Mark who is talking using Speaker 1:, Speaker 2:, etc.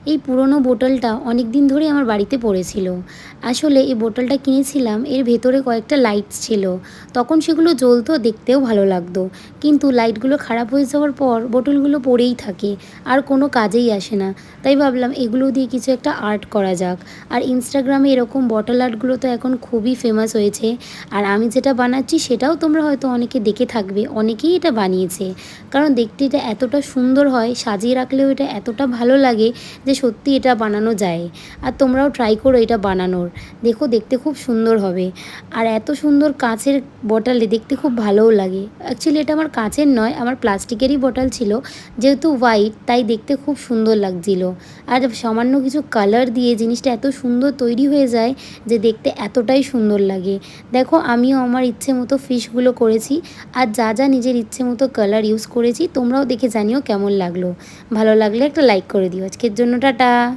Speaker 1: এই পুরনো বোতলটা অনেক দিন ধরেই আমার বাড়িতে পড়েছিল। আসলে এই বোতলটা কিনেছিলাম, এর ভেতরে কয়েকটা লাইটস ছিল। তখন সেগুলো জ্বলতো, দেখতেও ভালো লাগতো। কিন্তু লাইটগুলো খারাপ হয়ে যাওয়ার পর বোতলগুলো পড়েই থাকে, আর কোনো কাজেই আসে না। তাই ভাবলাম এগুলো দিয়ে কিছু একটা আর্ট করা যাক। আর ইনস্টাগ্রামে এরকম বটল আর্টগুলো তো এখন খুবই ফেমাস হয়েছে। আর আমি যেটা বানাচ্ছি সেটাও তোমরা হয়তো অনেকে দেখে থাকবে, অনেকেই এটা বানিয়েছে। কারণ দেখতে এটা এতটা সুন্দর হয়, সাজিয়ে রাখলেও এটা এতটা ভালো লাগে যে সত্যি এটা বানানো যায়। আর তোমরাও ট্রাই করো এটা বানানোর। দেখো, দেখতে খুব সুন্দর হবে। আর এত সুন্দর কাঁচের বটলে দেখতে খুব ভালোও লাগে। অ্যাকচুয়ালি এটা আমার কাঁচের নয়, আমার প্লাস্টিকেরই বটল ছিল। যেহেতু হোয়াইট, তাই দেখতে খুব সুন্দর লাগছিল। আর সামান্য কিছু কালার দিয়ে জিনিসটা এত সুন্দর তৈরি হয়ে যায় যে দেখতে এতটাই সুন্দর লাগে। দেখো, আমিও আমার ইচ্ছে মতো ফিশগুলো করেছি। আর যা যা নিজের ইচ্ছে মতো কালার ইউজ করেছি, তোমরাও দেখে জানিও কেমন লাগলো। ভালো লাগলে একটা লাইক করে দিও। আজকের জন্য টাটা।